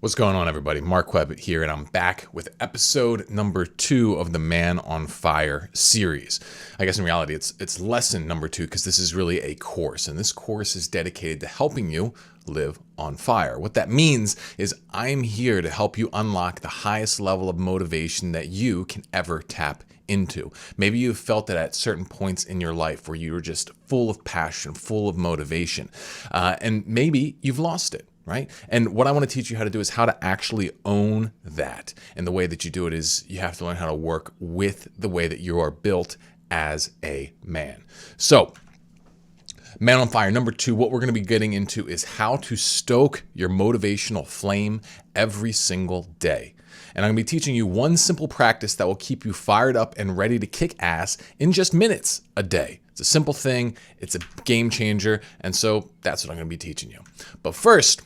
What's going on, everybody? Mark Webb here, and I'm back with episode number 2 of the Man on Fire series. I guess in reality, it's lesson number 2 because this is really a course, and this course is dedicated to helping you live on fire. What that means is I'm here to help you unlock the highest level of motivation that you can ever tap into. Maybe you've felt that at certain points in your life where you were just full of passion, full of motivation, and maybe you've lost it. Right? And what I want to teach you how to do is how to actually own that. And the way that you do it is you have to learn how to work with the way that you are built as a man. So, Man on Fire, number 2, what we're going to be getting into is how to stoke your motivational flame every single day. And I'm going to be teaching you one simple practice that will keep you fired up and ready to kick ass in just minutes a day. It's a simple thing. It's a game changer. And so that's what I'm going to be teaching you. But first,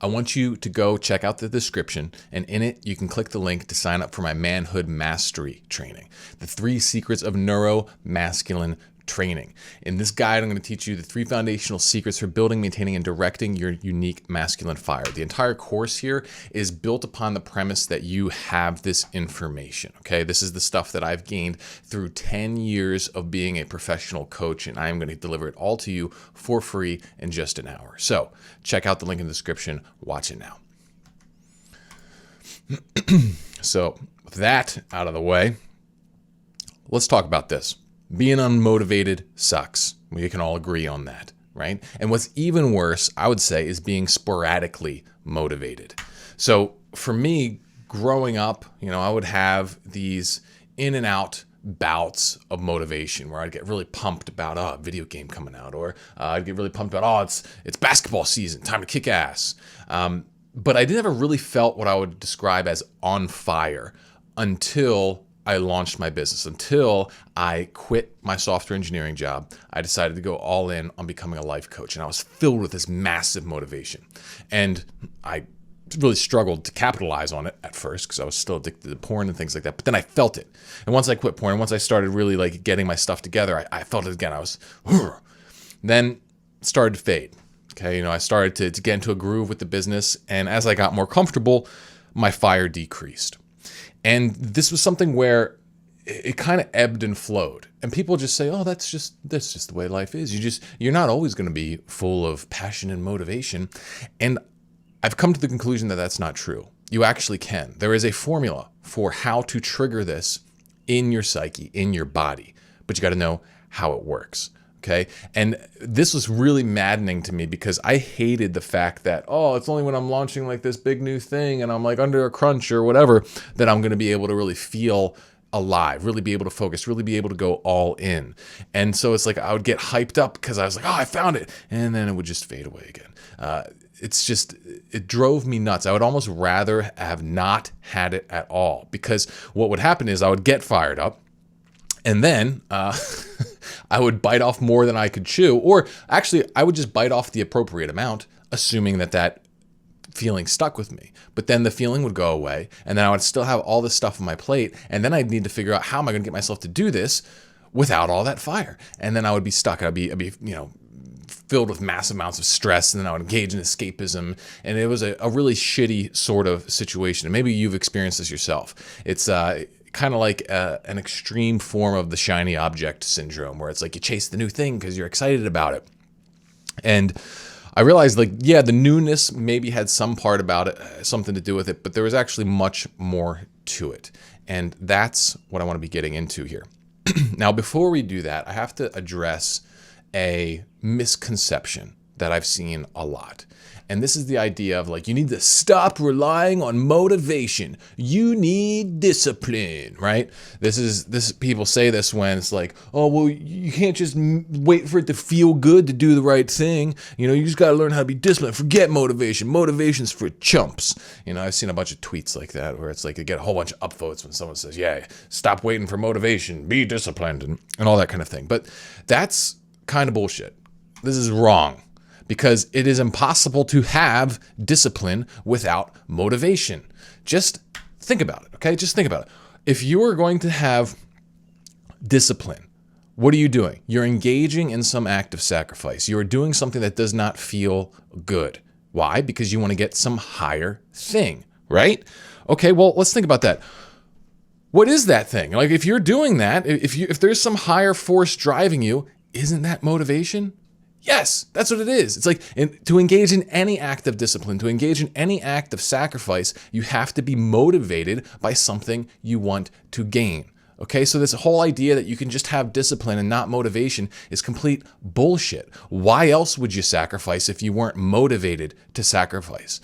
I want you to go check out the description, and in it, you can click the link to sign up for my Manhood Mastery training, the 3 secrets of neuromasculine training. In this guide, I'm going to teach you the 3 foundational secrets for building, maintaining, and directing your unique masculine fire. The entire course here is built upon the premise that you have this information, okay? This is the stuff that I've gained through 10 years of being a professional coach, and I am going to deliver it all to you for free in just an hour. So check out the link in the description. Watch it now. So with that out of the way, let's talk about this. Being unmotivated sucks. We can all agree on that, right? And what's even worse, I would say, is being sporadically motivated. So for me, growing up, I would have these in and out bouts of motivation where I'd get really pumped about a video game coming out, or I'd get really pumped about, it's basketball season, time to kick ass. But I never really felt what I would describe as on fire until I launched my business, until I quit my software engineering job. I decided to go all in on becoming a life coach, and I was filled with this massive motivation. And I really struggled to capitalize on it at first because I was still addicted to porn and things like that. But then I felt it. And once I quit porn, once I started really getting my stuff together, I felt it again. I was, then it started to fade. Okay, I started to get into a groove with the business, and as I got more comfortable, my fire decreased. And this was something where it kind of ebbed and flowed. And people just say, oh, that's just the way life is. You're not always going to be full of passion and motivation. And I've come to the conclusion that that's not true. You actually can. There is a formula for how to trigger this in your psyche, in your body. But you got to know how it works. Okay. And this was really maddening to me because I hated the fact that, it's only when I'm launching like this big new thing and I'm like under a crunch or whatever that I'm going to be able to really feel alive, really be able to focus, really be able to go all in. And so it's like I would get hyped up because I was like, I found it. And then it would just fade away again. It drove me nuts. I would almost rather have not had it at all, because what would happen is I would get fired up. And then I would bite off more than I could chew, or actually I would just bite off the appropriate amount, assuming that feeling stuck with me. But then the feeling would go away, and then I would still have all this stuff on my plate, and then I'd need to figure out how am I going to get myself to do this without all that fire. And then I would be stuck. I'd be filled with massive amounts of stress, and then I would engage in escapism, and it was a really shitty sort of situation. And maybe you've experienced this yourself. It's kind of like an extreme form of the shiny object syndrome, where it's like you chase the new thing because you're excited about it. And I realized the newness maybe had some part about it, something to do with it, but there was actually much more to it. And that's what I want to be getting into here. Now, before we do that, I have to address a misconception that I've seen a lot. And this is the idea of you need to stop relying on motivation. You need discipline, right? This people say this when it's like, oh, well, you can't just wait for it to feel good to do the right thing. You just got to learn how to be disciplined. Forget motivation. Motivation's for chumps. I've seen a bunch of tweets like that where it's like you get a whole bunch of upvotes when someone says, yeah, stop waiting for motivation, be disciplined, and all that kind of thing. But that's kind of bullshit. This is wrong. Because it is impossible to have discipline without motivation. Just think about it, okay? Just think about it. If you are going to have discipline, what are you doing? You're engaging in some act of sacrifice. You are doing something that does not feel good. Why? Because you want to get some higher thing, right? Okay, well, let's think about that. What is that thing? Like, if you're doing that, if there's some higher force driving you, isn't that motivation? Yes, that's what it is. It's like to engage in any act of discipline, to engage in any act of sacrifice, you have to be motivated by something you want to gain. Okay, so this whole idea that you can just have discipline and not motivation is complete bullshit. Why else would you sacrifice if you weren't motivated to sacrifice?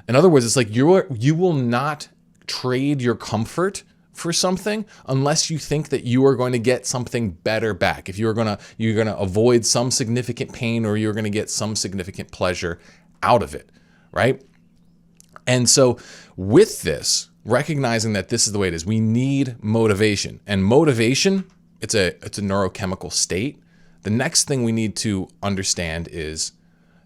In other words, it's like you will not trade your comfort for something unless you think that you are going to get something better back. If you're going to avoid some significant pain, or you're going to get some significant pleasure out of it, right? And so with this, recognizing that this is the way it is, we need motivation. And motivation, it's a neurochemical state. The next thing we need to understand is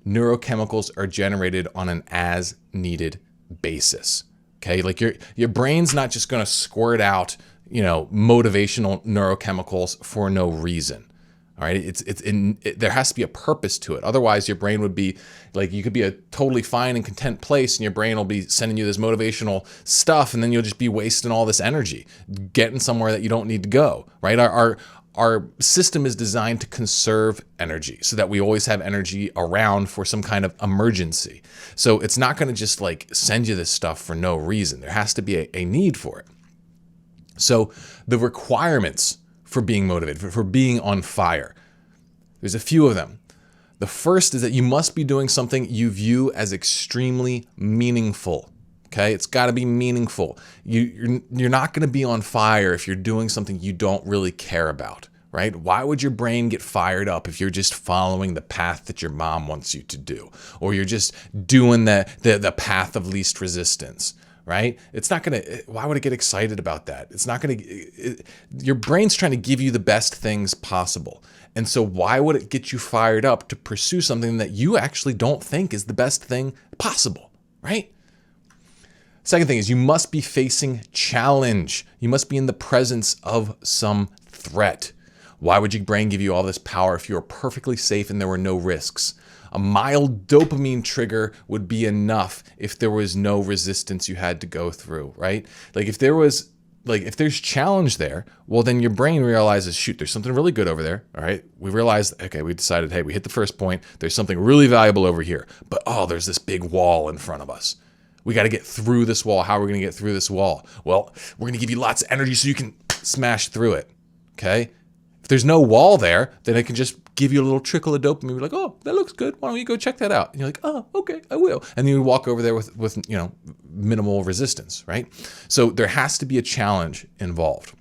neurochemicals are generated on an as needed basis. Okay, like your brain's not just going to squirt out, motivational neurochemicals for no reason. All right, there has to be a purpose to it. Otherwise, your brain would be like, you could be a totally fine and content place, and your brain will be sending you this motivational stuff, and then you'll just be wasting all this energy getting somewhere that you don't need to go. Right? Our system is designed to conserve energy so that we always have energy around for some kind of emergency. So it's not going to just like send you this stuff for no reason. There has to be a need for it. So the requirements for being motivated, for being on fire, there's a few of them. The first is that you must be doing something you view as extremely meaningful. Okay, it's got to be meaningful. You're not going to be on fire if you're doing something you don't really care about, right? Why would your brain get fired up if you're just following the path that your mom wants you to do, or you're just doing the path of least resistance, right? It's not going to. Why would it get excited about that? It's not going to. Your brain's trying to give you the best things possible, and so why would it get you fired up to pursue something that you actually don't think is the best thing possible, right? Second thing is you must be facing challenge. You must be in the presence of some threat. Why would your brain give you all this power if you were perfectly safe and there were no risks? A mild dopamine trigger would be enough if there was no resistance you had to go through, right? Like if there's challenge there, well, then your brain realizes, shoot, there's something really good over there. All right. We realized, okay, we decided, hey, we hit the first point. There's something really valuable over here, but there's this big wall in front of us. We got to get through this wall. How are we going to get through this wall? Well, we're going to give you lots of energy so you can smash through it. Okay. If there's no wall there, then it can just give you a little trickle of dopamine. You're like, oh, that looks good. Why don't you go check that out? And you're like, oh, okay, I will. And then you walk over there with minimal resistance, right? So there has to be a challenge involved.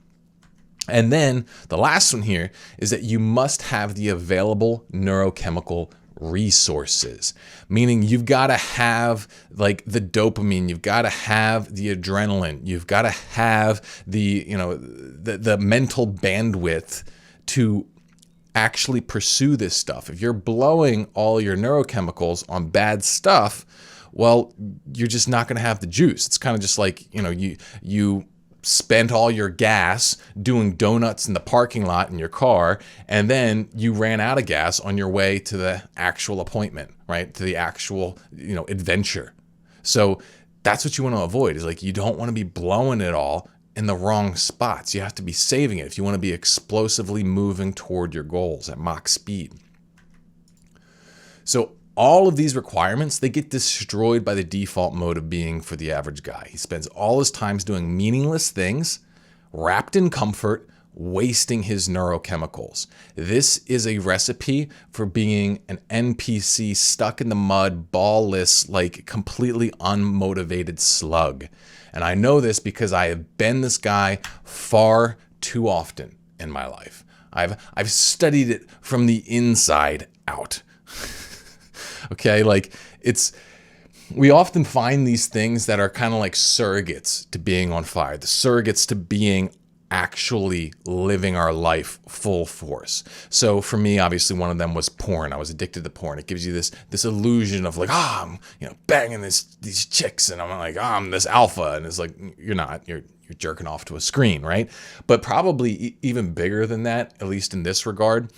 And then the last one here is that you must have the available neurochemical resources, meaning you've got to have like the dopamine, you've got to have the adrenaline, you've got to have the mental bandwidth to actually pursue this stuff. If you're blowing all your neurochemicals on bad stuff, well, you're just not going to have the juice. It's kind of just like, you spent all your gas doing donuts in the parking lot in your car, and then you ran out of gas on your way to the actual appointment, right? To the actual, adventure. So that's what you want to avoid, is like, you don't want to be blowing it all in the wrong spots. You have to be saving it if you want to be explosively moving toward your goals at Mach speed. So all of these requirements, they get destroyed by the default mode of being for the average guy. He spends all his time doing meaningless things, wrapped in comfort, wasting his neurochemicals. This is a recipe for being an NPC stuck in the mud, ballless, like completely unmotivated slug. And I know this because I have been this guy far too often in my life. I've studied it from the inside out. Okay, like we often find these things that are kind of like surrogates to being on fire, the surrogates to being actually living our life full force. So for me, obviously one of them was porn. I was addicted to porn. It gives you this illusion of like, I'm banging these chicks, and I'm like, I'm this alpha, and it's like, you're not. You're jerking off to a screen, right? But probably even bigger than that, at least in this regard,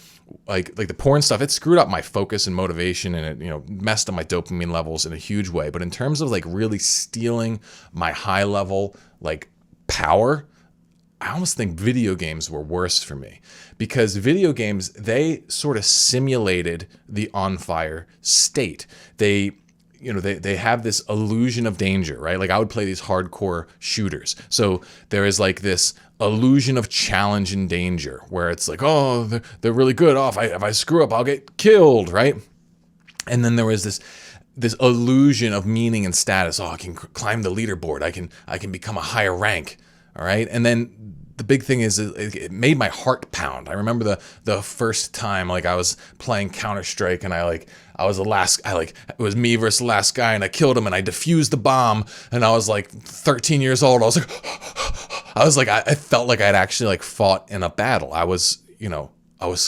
like the porn stuff, it screwed up my focus and motivation, and it, messed up my dopamine levels in a huge way. But in terms of like really stealing my high level like power, I almost think video games were worse for me, because video games, they sort of simulated the on fire state. They have this illusion of danger, right? Like I would play these hardcore shooters. So there is like this illusion of challenge and danger where it's like, oh, they're really good. Oh, if I screw up, I'll get killed, right? And then there was this illusion of meaning and status. Oh, I can climb the leaderboard. I can become a higher rank, all right? And then the big thing is it made my heart pound. I remember the first time like I was playing Counter-Strike and it was me versus the last guy, and I killed him and I defused the bomb, and I was like 13 years old. I felt like I'd actually like fought in a battle. I was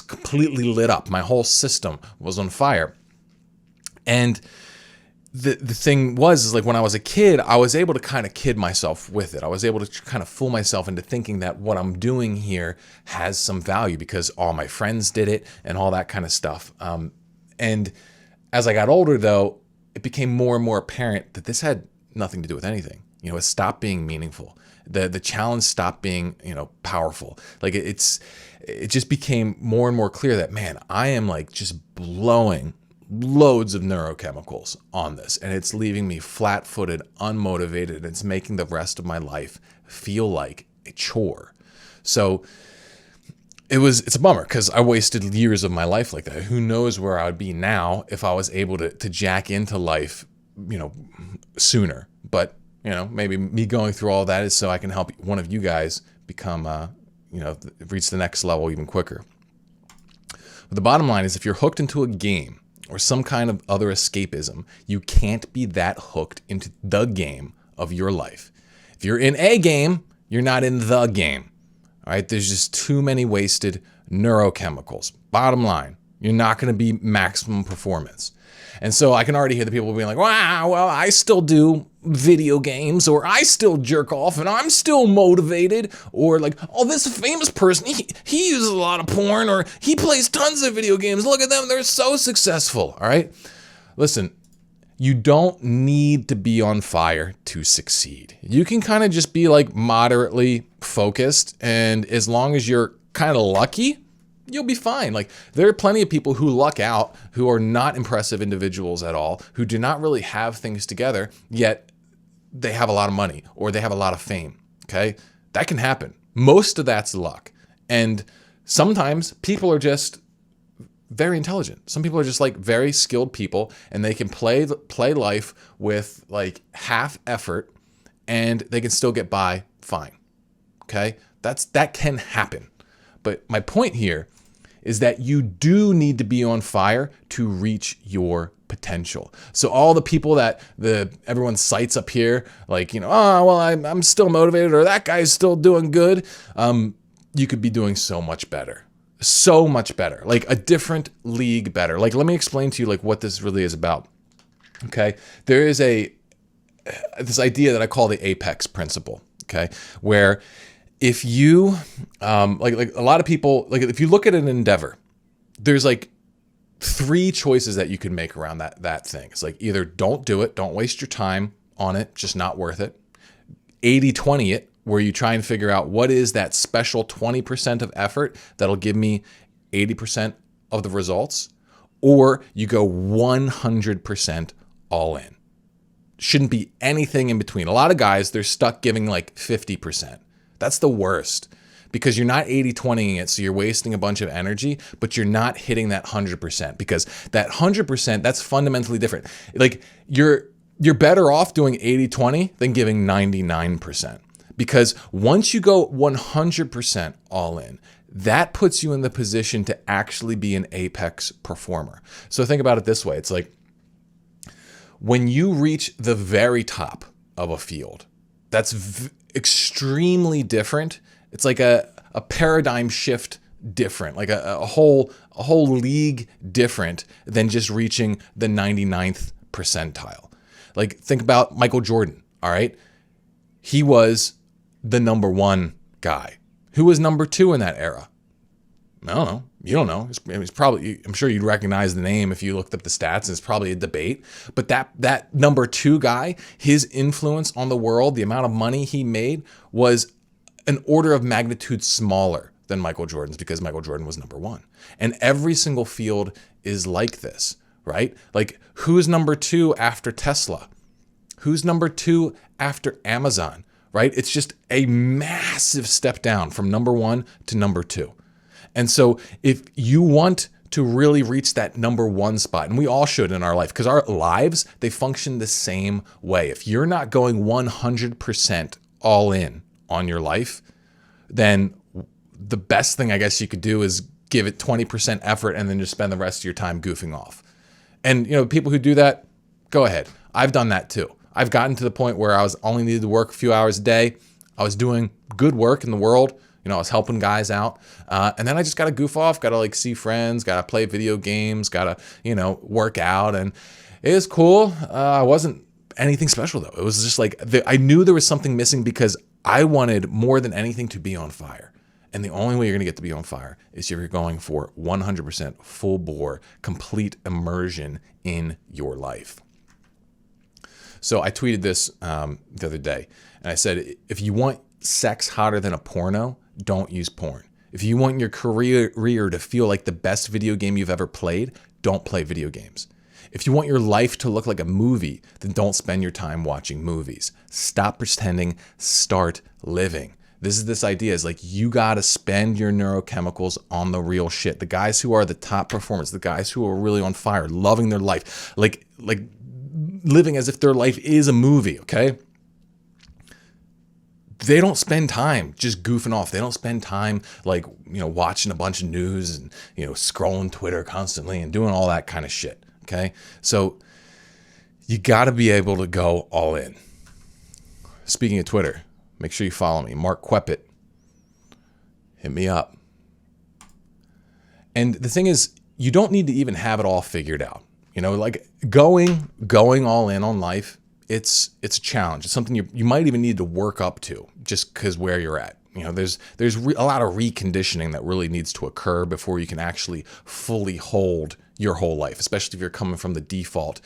completely lit up. My whole system was on fire. And the thing is like when I was a kid, I was able to kind of kid myself with it. I was able to kind of fool myself into thinking that what I'm doing here has some value because all my friends did it and all that kind of stuff. And as I got older, though, it became more and more apparent that this had nothing to do with anything. It stopped being meaningful. The challenge stopped being, powerful. Like it just became more and more clear that, man, I am like just blowing loads of neurochemicals on this, and it's leaving me flat-footed, unmotivated, and it's making the rest of my life feel like a chore. So it's a bummer because I wasted years of my life like that. Who knows where I would be now if I was able to jack into life, sooner. But, maybe me going through all that is so I can help one of you guys become, reach the next level even quicker. But the bottom line is, if you're hooked into a game or some kind of other escapism, you can't be that hooked into the game of your life. If you're in a game, you're not in the game. All right, there's just too many wasted neurochemicals. Bottom line, you're not going to be maximum performance. And so I can already hear the people being like, wow, well, I still do video games, or I still jerk off and I'm still motivated, or like, oh, this famous person, he uses a lot of porn, or he plays tons of video games. Look at them. They're so successful. All right. Listen, you don't need to be on fire to succeed. You can kind of just be like moderately focused. And as long as you're kind of lucky, you'll be fine. Like there are plenty of people who luck out, who are not impressive individuals at all, who do not really have things together, yet they have a lot of money or they have a lot of fame. Okay. That can happen. Most of that's luck. And sometimes people are just very intelligent. Some people are just like very skilled people, and they can play life with like half effort and they can still get by fine. Okay. That can happen. But my point here is that you do need to be on fire to reach your potential. So all the people that everyone cites up here, like, oh, well, I'm still motivated, or that guy's still doing good. You could be doing so much better, like a different league better. Like, let me explain to you like what this really is about. Okay. There is this idea that I call the apex principle. Okay. Where if you, like a lot of people, like if you look at an endeavor, there's like 3 choices that you can make around that thing. It's like either don't do it, don't waste your time on it, just not worth it. 80-20 it, where you try and figure out what is that special 20% of effort that'll give me 80% of the results, or you go 100% all in. Shouldn't be anything in between. A lot of guys, they're stuck giving like 50%. That's the worst, because you're not 80-20ing it, so you're wasting a bunch of energy, but you're not hitting that 100%, because that 100%, that's fundamentally different. Like you're better off doing 80-20 than giving 99%, because once you go 100% all in, that puts you in the position to actually be an apex performer. So think about it this way. It's like when you reach the very top of a field, that's extremely different. It's like a paradigm shift different, like a whole league different than just reaching the 99th percentile. Like think about Michael Jordan. All right. He was the number 1 guy. Who was number 2 in that era? I don't know. You don't know. It's probably, I'm sure you'd recognize the name if you looked up the stats. It's probably a debate. But that number 2 guy, his influence on the world, the amount of money he made was an order of magnitude smaller than Michael Jordan's, because Michael Jordan was number 1. And every single field is like this, right? Like, who's number 2 after Tesla? Who's number 2 after Amazon, right? It's just a massive step down from number 1 to number 2. And so if you want to really reach that number 1 spot, and we all should in our life, because our lives, they function the same way. If you're not going 100% all in on your life, then the best thing I guess you could do is give it 20% effort and then just spend the rest of your time goofing off. And people who do that, go ahead. I've done that too. I've gotten to the point where I was only needed to work a few hours a day. I was doing good work in the world. I was helping guys out. And then I just got to goof off, got to see friends, got to play video games, got to, work out. And it was cool. I wasn't anything special though. It was just I knew there was something missing, because I wanted more than anything to be on fire. And the only way you're going to get to be on fire is if you're going for 100% full bore, complete immersion in your life. So I tweeted this the other day, and I said, if you want sex hotter than a porno, don't use porn. If you want your career to feel like the best video game you've ever played, don't play video games. If you want your life to look like a movie, then don't spend your time watching movies. Stop pretending, start living. This idea is you got to spend your neurochemicals on the real shit. The guys who are the top performers, the guys who are really on fire, loving their life, like living as if their life is a movie, okay? They don't spend time just goofing off. They don't spend time watching a bunch of news and, scrolling Twitter constantly and doing all that kind of shit. Okay. So you got to be able to go all in. Speaking of Twitter, make sure you follow me, Mark Queppet. Hit me up. And the thing is, you don't need to even have it all figured out. Going all in on life, it's a challenge. It's something you might even need to work up to, just because where you're at. There's a lot of reconditioning that really needs to occur before you can actually fully hold your whole life, especially if you're coming from the default,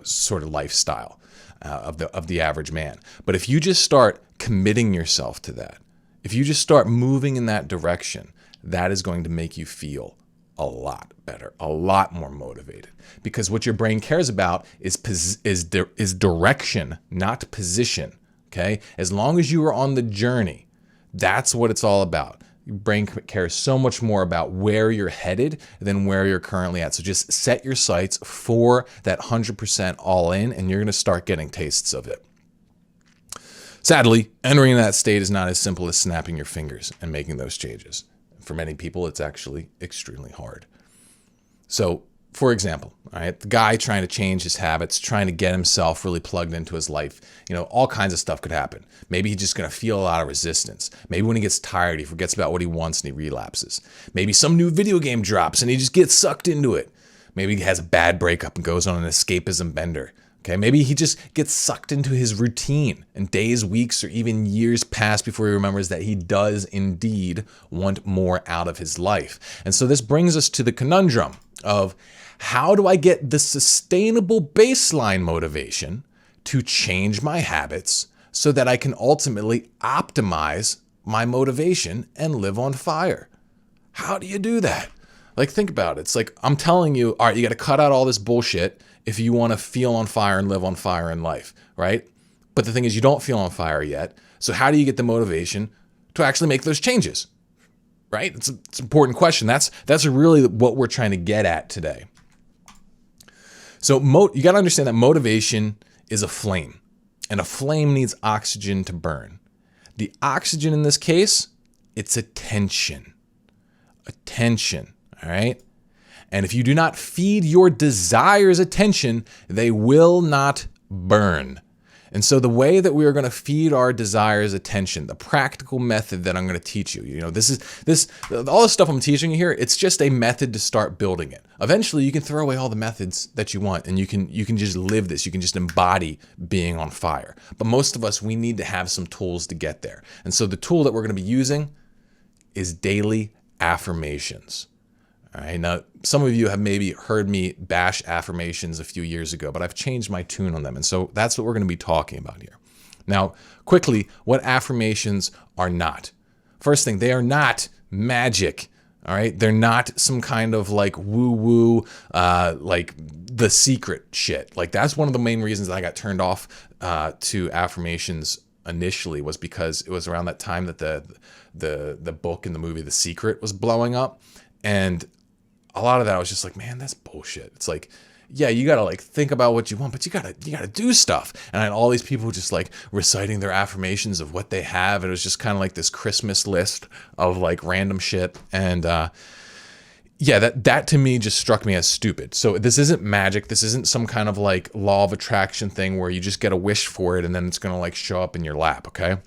sort of lifestyle of the average man. But if you just start committing yourself to that, if you just start moving in that direction, that is going to make you feel a lot better, a lot more motivated, because what your brain cares about is direction, not position. Okay, as long as you are on the journey, that's what it's all about. Your brain cares so much more about where you're headed than where you're currently at. So just set your sights for that 100% all in, and you're going to start getting tastes of it. Sadly, entering that state is not as simple as snapping your fingers and making those changes. For many people, it's actually extremely hard. So, for example, all right, the guy trying to change his habits, trying to get himself really plugged into his life, all kinds of stuff could happen. Maybe he's just going to feel a lot of resistance. Maybe when he gets tired, he forgets about what he wants and he relapses. Maybe some new video game drops and he just gets sucked into it. Maybe he has a bad breakup and goes on an escapism bender. Okay, maybe he just gets sucked into his routine, and days, weeks, or even years pass before he remembers that he does indeed want more out of his life. And so this brings us to the conundrum of, how do I get the sustainable baseline motivation to change my habits so that I can ultimately optimize my motivation and live on fire? How do you do that? Think about it. It's I'm telling you, all right, you got to cut out all this bullshit if you want to feel on fire and live on fire in life, right? But the thing is, you don't feel on fire yet. So how do you get the motivation to actually make those changes, right? It's an important question. That's really what we're trying to get at today. So you got to understand that motivation is a flame, and a flame needs oxygen to burn. The oxygen in this case, it's attention. Attention, all right? And if you do not feed your desires attention, they will not burn. And so the way that we are going to feed our desires attention, the practical method that I'm going to teach you, all this stuff I'm teaching you here, it's just a method to start building it. Eventually you can throw away all the methods that you want, and you can just live this. You can just embody being on fire. But most of us, we need to have some tools to get there. And so the tool that we're going to be using is daily affirmations. All right. Now, some of you have maybe heard me bash affirmations a few years ago, but I've changed my tune on them. And so that's what we're going to be talking about here. Now, quickly, what affirmations are not. First thing, they are not magic. All right. They're not some kind of like woo-woo, like The Secret shit. Like that's one of the main reasons that I got turned off to affirmations initially, was because it was around that time that the book and the movie The Secret was blowing up. And a lot of that I was just like, man, that's bullshit. It's like, yeah, you gotta like think about what you want, but you gotta do stuff. And I had all these people just like reciting their affirmations of what they have. And it was just kind of like this Christmas list of like random shit. And yeah, that to me just struck me as stupid. So this isn't magic. This isn't some kind of like law of attraction thing where you just get a wish for it and then it's gonna like show up in your lap, okay?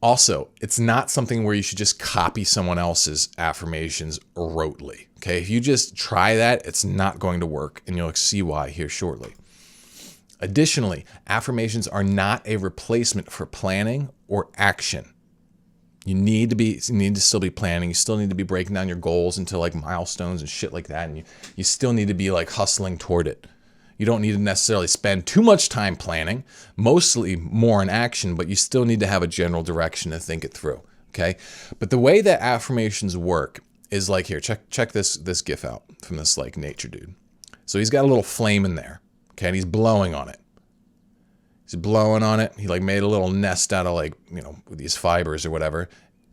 Also, it's not something where you should just copy someone else's affirmations rotely. Okay, if you just try that, it's not going to work, and you'll see why here shortly. Additionally, affirmations are not a replacement for planning or action. You need to still be planning. You still need to be breaking down your goals into like milestones and shit like that, and you still need to be like hustling toward it. You don't need to necessarily spend too much time planning, mostly more in action, but you still need to have a general direction to think it through, okay? But the way that affirmations work is like here, check this GIF out from this like nature dude. So he's got a little flame in there, okay, and he's blowing on it. He's blowing on it. He like made a little nest out of like, with these fibers or whatever.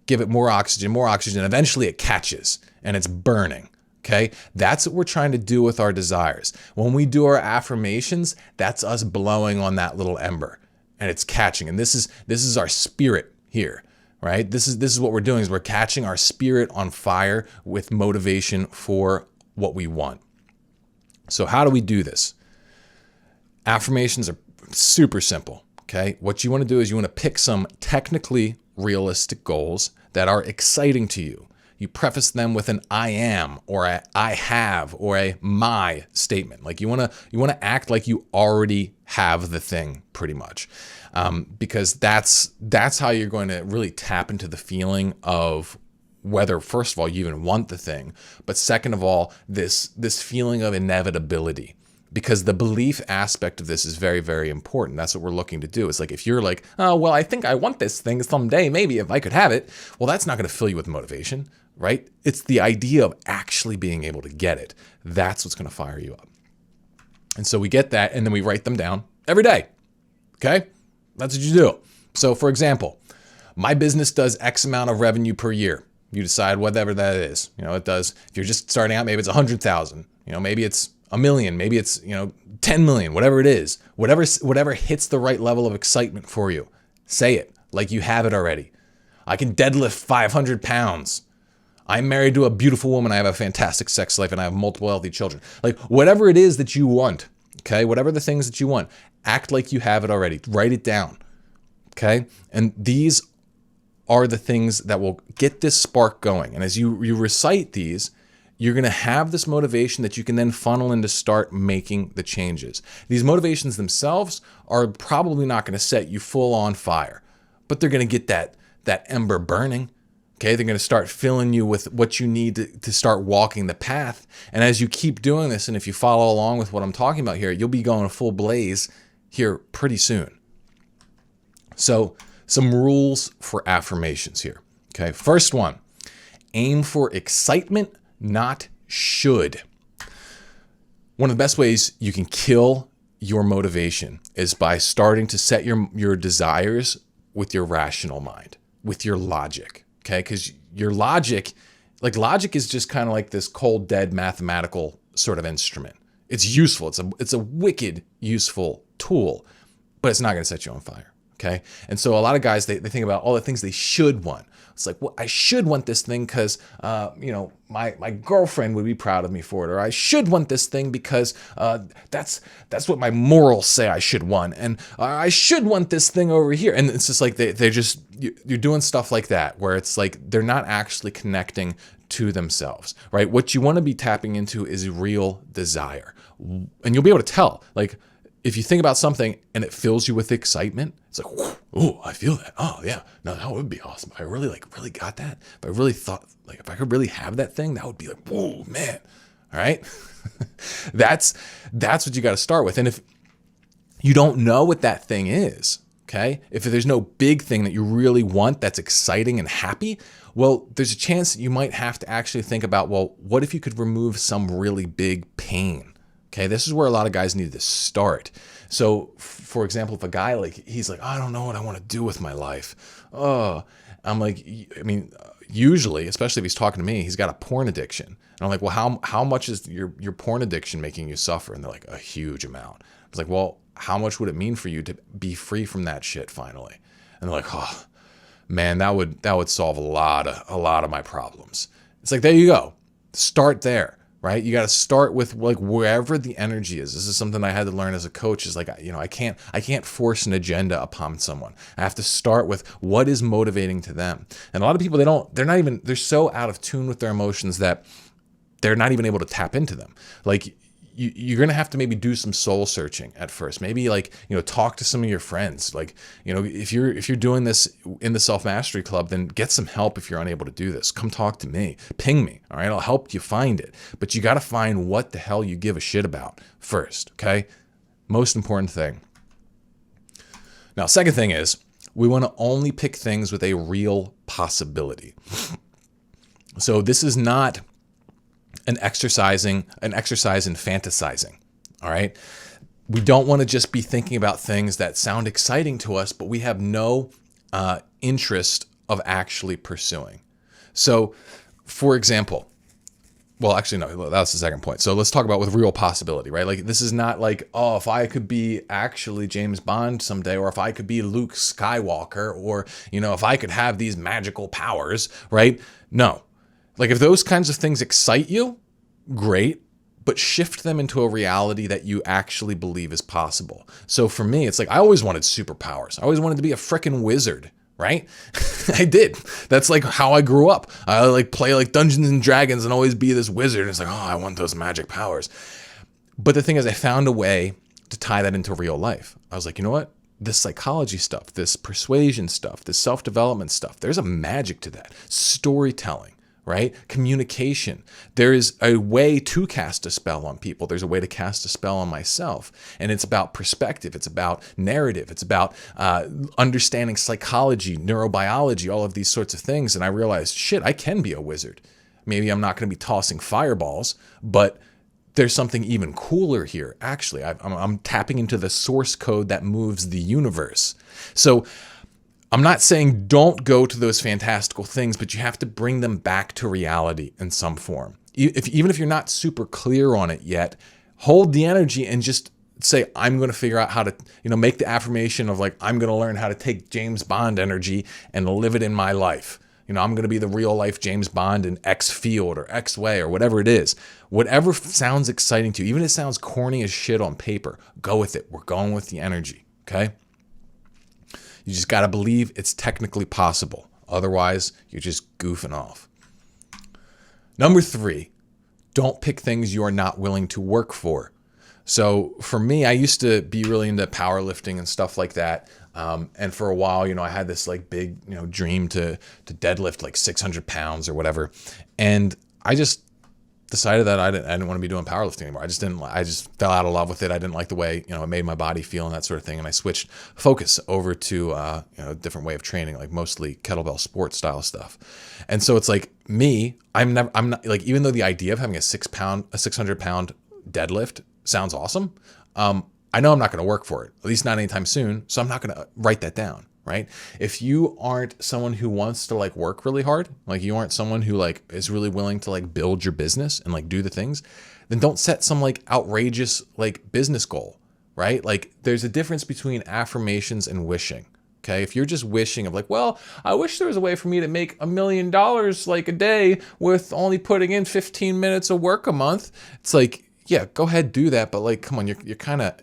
Give it more oxygen. Eventually it catches and it's burning. Okay, that's what we're trying to do with our desires. When we do our affirmations, that's us blowing on that little ember and it's catching. And this is our spirit here, right? This is what we're doing, is we're catching our spirit on fire with motivation for what we want. So how do we do this? Affirmations are super simple, okay? What you want to do is you want to pick some technically realistic goals that are exciting to you. You preface them with an I am or a I have or a my statement. Like you want to act like you already have the thing pretty much, because that's how you're going to really tap into the feeling of whether, first of all, you even want the thing, but second of all, this feeling of inevitability. Because the belief aspect of this is very, very important. That's what we're looking to do. It's like if you're like, oh, well, I think I want this thing someday, maybe if I could have it. Well, that's not going to fill you with motivation, right? It's the idea of actually being able to get it. That's what's going to fire you up. And so we get that, and then we write them down every day. Okay? That's what you do. So for example, my business does X amount of revenue per year. You decide whatever that is. It does. If you're just starting out, maybe it's 100,000. Maybe it's a million, maybe it's 10 million, whatever it is, whatever hits the right level of excitement for you. Say it like you have it already. I can deadlift 500 pounds. I'm married to a beautiful woman. I have a fantastic sex life and I have multiple healthy children. Like whatever it is that you want, okay? Whatever the things that you want, act like you have it already. Write it down, okay? And these are the things that will get this spark going. And as you recite these, you're going to have this motivation that you can then funnel in to start making the changes. These motivations themselves are probably not going to set you full on fire, but they're going to get that ember burning. Okay, they're going to start filling you with what you need to start walking the path. And as you keep doing this, and if you follow along with what I'm talking about here, you'll be going full blaze here pretty soon. So some rules for affirmations here. Okay, first one, aim for excitement, not should. One of the best ways you can kill your motivation is by starting to set your desires with your rational mind, with your logic, okay? Because your logic is just kind of like this cold, dead mathematical sort of instrument. It's useful. It's a wicked useful tool, but it's not going to set you on fire, okay? And so a lot of guys, they think about all the things they should want. It's like, well, I should want this thing because, my girlfriend would be proud of me for it. Or I should want this thing because that's what my morals say I should want. And I should want this thing over here. And it's just like you're doing stuff like that where it's like they're not actually connecting to themselves, right? What you want to be tapping into is real desire. And you'll be able to tell, like, if you think about something and it fills you with excitement, it's like, oh, I feel that. Oh yeah, no, that would be awesome. If I really got that. If I really thought, like, if I could really have that thing, that would be like, whoa, man. All right. That's what you got to start with. And if you don't know what that thing is, okay, if there's no big thing that you really want that's exciting and happy, well, there's a chance you might have to actually think about, well, what if you could remove some really big pain? Okay, this is where a lot of guys need to start. So, for example, if a guy, like, he's like, I don't know what I want to do with my life. Oh, I'm like, I mean, usually, especially if he's talking to me, he's got a porn addiction. And I'm like, well, how much is your porn addiction making you suffer? And they're like, a huge amount. I was like, well, how much would it mean for you to be free from that shit finally? And they're like, oh, man, that would solve a lot of my problems. It's like, there you go. Start there. Right? You got to start with, like, wherever the energy is. This is something I had to learn as a coach, is like, you know, I can't force an agenda upon someone. I have to start with what is motivating to them. And a lot of people, they're so out of tune with their emotions that they're not even able to tap into them. Like, you're going to have to maybe do some soul searching at first. Maybe, like, you know, talk to some of your friends. Like, you know, if you're doing this in the self-mastery club, then get some help. If you're unable to do this, come talk to me, ping me. All right. I'll help you find it, but you got to find what the hell you give a shit about first. Okay. Most important thing. Now, second thing is, we want to only pick things with a real possibility. So this is not an exercise in fantasizing. All right. We don't want to just be thinking about things that sound exciting to us, but we have no interest of actually pursuing. So, for example, well, actually, no, that's the second point. So let's talk about with real possibility, right? Like, this is not like, oh, if I could be actually James Bond someday, or if I could be Luke Skywalker, or, you know, if I could have these magical powers, right? No. Like, if those kinds of things excite you, great, but shift them into a reality that you actually believe is possible. So for me, it's like, I always wanted superpowers. I always wanted to be a frickin' wizard, right? I did. That's like how I grew up. I like play like Dungeons and Dragons and always be this wizard. It's like, oh, I want those magic powers. But the thing is, I found a way to tie that into real life. I was like, you know what? This psychology stuff, this persuasion stuff, this self-development stuff, there's a magic to that. Storytelling. Right? Communication. There is a way to cast a spell on people. There's a way to cast a spell on myself. And it's about perspective. It's about narrative. It's about understanding psychology, neurobiology, all of these sorts of things. And I realized, shit, I can be a wizard. Maybe I'm not going to be tossing fireballs, but there's something even cooler here. Actually, I'm tapping into the source code that moves the universe. So I'm not saying don't go to those fantastical things, but you have to bring them back to reality in some form. Even if you're not super clear on it yet, hold the energy and just say, I'm going to figure out how to, you know, make the affirmation of, like, I'm going to learn how to take James Bond energy and live it in my life. You know, I'm going to be the real life James Bond in X field or X way or whatever it is. Whatever sounds exciting to you, even if it sounds corny as shit on paper, go with it. We're going with the energy. Okay. You just got to believe it's technically possible. Otherwise, you're just goofing off. Number 3, don't pick things you are not willing to work for. So for me, I used to be really into powerlifting and stuff like that. And for a while, you know, I had this like big, you know, dream to deadlift like 600 pounds or whatever. And I just decided that I didn't want to be doing powerlifting anymore. I just fell out of love with it. I didn't like the way, you know, it made my body feel and that sort of thing. And I switched focus over to, you know, a different way of training, like mostly kettlebell sport style stuff. And so it's like me, I'm not like, even though the idea of having a 600 pound deadlift sounds awesome. I know I'm not going to work for it, at least not anytime soon. So I'm not going to write that down. Right? If you aren't someone who wants to like work really hard, like you aren't someone who like is really willing to like build your business and like do the things, then don't set some like outrageous like business goal, right? Like there's a difference between affirmations and wishing. Okay. If you're just wishing of like, well, I wish there was a way for me to make $1 million like a day with only putting in 15 minutes of work a month. It's like, yeah, go ahead, do that. But like, come on, you're kind of,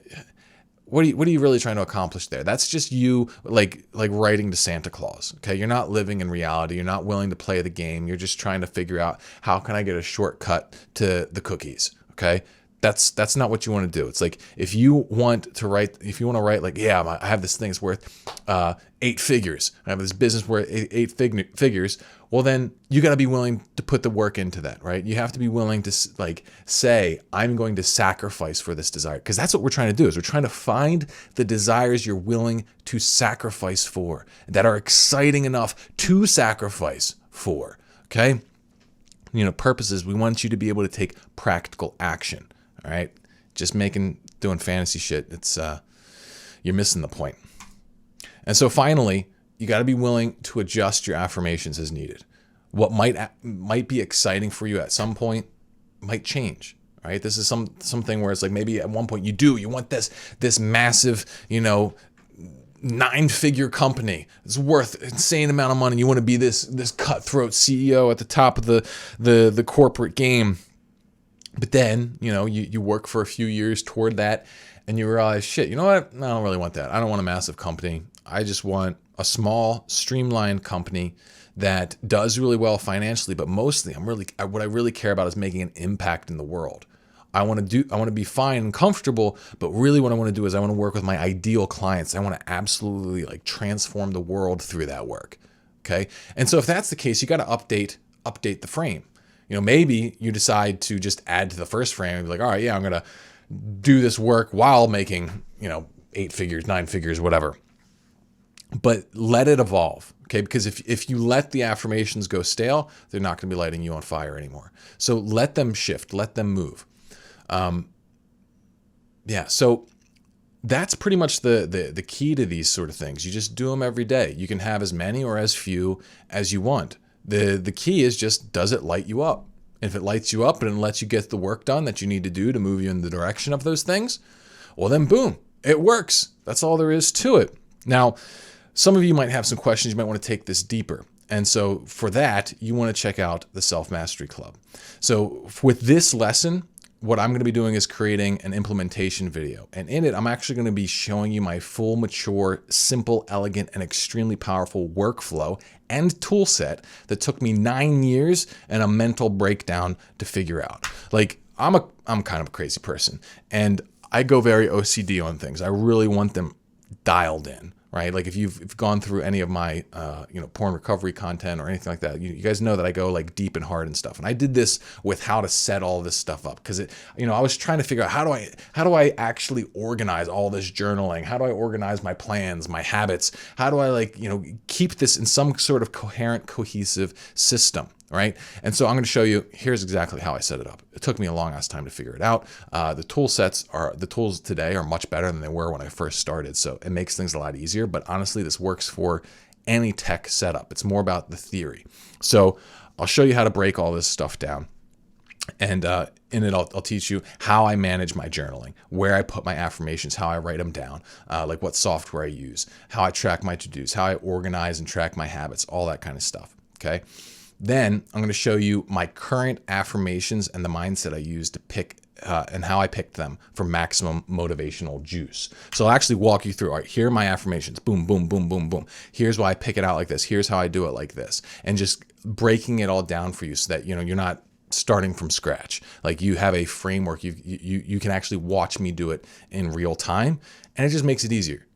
what are you really trying to accomplish there? That's just you like writing to Santa Claus. Okay. You're not living in reality. You're not willing to play the game. You're just trying to figure out how can I get a shortcut to the cookies. Okay. That's not what you want to do. It's like if you want to write like, yeah, I have this thing that's worth 8 figures. I have this business worth eight figures. Well, then you got to be willing to put the work into that, right? You have to be willing to like say, I'm going to sacrifice for this desire, because that's what we're trying to do. Is we're trying to find the desires you're willing to sacrifice for, that are exciting enough to sacrifice for. Okay, purposes. We want you to be able to take practical action. All right, just doing fantasy shit. It's you're missing the point. And so finally, you got to be willing to adjust your affirmations as needed. What might be exciting for you at some point might change, right? This is something where it's like maybe at one point you want this massive, 9-figure company. It's worth insane amount of money. You want to be this cutthroat CEO at the top of the corporate game. But then, you work for a few years toward that, and you realize, shit, you know what? I don't really want that. I don't want a massive company. I just want a small, streamlined company that does really well financially, but mostly what I really care about is making an impact in the world. I want to be fine and comfortable, but really what I want to do is I want to work with my ideal clients. I want to absolutely like transform the world through that work. Okay. And so if that's the case, you got to update the frame. Maybe you decide to just add to the first frame and be like, all right, yeah, I'm going to do this work while making, 8 figures, 9 figures, whatever. But let it evolve, okay? Because if you let the affirmations go stale, they're not going to be lighting you on fire anymore. So let them shift, let them move. So that's pretty much the key to these sort of things. You just do them every day. You can have as many or as few as you want. The key is just, does it light you up? If it lights you up and it lets you get the work done that you need to do to move you in the direction of those things, well then boom, it works. That's all there is to it. Now, some of you might have some questions. You might want to take this deeper. And so for that, you want to check out the Self-Mastery Club. So with this lesson, what I'm going to be doing is creating an implementation video. And in it, I'm actually going to be showing you my full, mature, simple, elegant, and extremely powerful workflow and tool set that took me 9 years and a mental breakdown to figure out. Like, I'm kind of a crazy person, and I go very OCD on things. I really want them dialed in. Right? Like if you've gone through any of my, porn recovery content or anything like that, you guys know that I go like deep and hard and stuff. And I did this with how to set all this stuff up, because I was trying to figure out how do I actually organize all this journaling? How do I organize my plans, my habits? How do I keep this in some sort of coherent, cohesive system? Right? And so I'm going to show you, here's exactly how I set it up. It took me a long ass time to figure it out. The tools today are much better than they were when I first started. So it makes things a lot easier, but honestly, this works for any tech setup. It's more about the theory. So I'll show you how to break all this stuff down. And in it, I'll teach you how I manage my journaling, where I put my affirmations, how I write them down, like what software I use, how I track my to-dos, how I organize and track my habits, all that kind of stuff. Okay. Then I'm going to show you my current affirmations and the mindset I use to pick and how I picked them for maximum motivational juice. So I'll actually walk you through, all right, here are my affirmations. Boom, boom, boom, boom, boom. Here's why I pick it out like this. Here's how I do it like this. And just breaking it all down for you so that, you're not starting from scratch. Like you have a framework. You can actually watch me do it in real time. And it just makes it easier,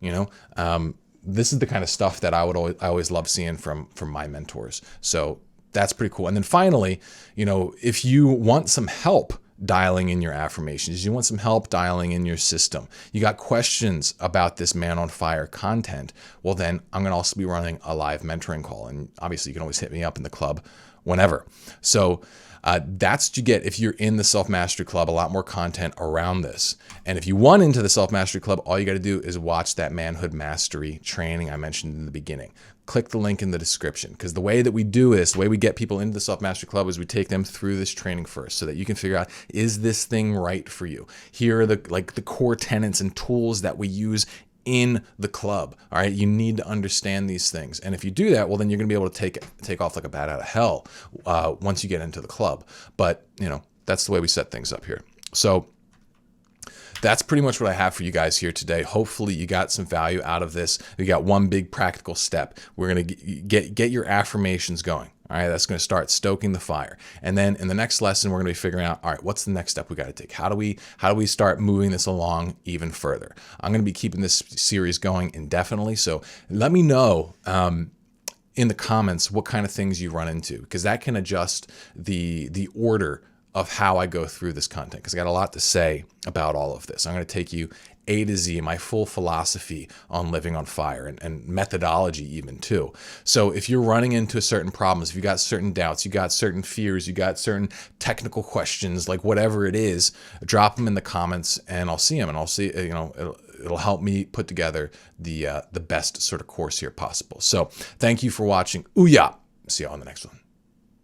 This is the kind of stuff that I always love seeing from my mentors. So that's pretty cool. And then finally, if you want some help dialing in your affirmations, you want some help dialing in your system, you got questions about this Man on Fire content, well then I'm going to also be running a live mentoring call. And obviously you can always hit me up in the club whenever. So that's what you get if you're in the Self-Mastery Club, a lot more content around this. And if you want into the Self-Mastery Club, all you got to do is watch that Manhood Mastery training I mentioned in the beginning. Click the link in the description, because the way that we do this, the way we get people into the Self-Mastery Club is we take them through this training first so that you can figure out, is this thing right for you? Here are the core tenets and tools that we use in the club. All right. You need to understand these things. And if you do that, well, then you're going to be able to take off like a bat out of hell once you get into the club. But, that's the way we set things up here. So that's pretty much what I have for you guys here today. Hopefully you got some value out of this. We got one big practical step. We're going to get your affirmations going. All right, that's going to start stoking the fire. And then in the next lesson, we're going to be figuring out, all right, what's the next step we got to take? How do we start moving this along even further? I'm going to be keeping this series going indefinitely. So let me know in the comments what kind of things you run into, because that can adjust the order of how I go through this content, because I got a lot to say about all of this. I'm going to take you A to Z, my full philosophy on living on fire, and methodology even too. So if you're running into certain problems, if you got certain doubts, you got certain fears, you got certain technical questions, like whatever it is, drop them in the comments and I'll see them, and I'll see, it'll help me put together the best sort of course here possible. So thank you for watching. Ooh yeah. See you on the next one.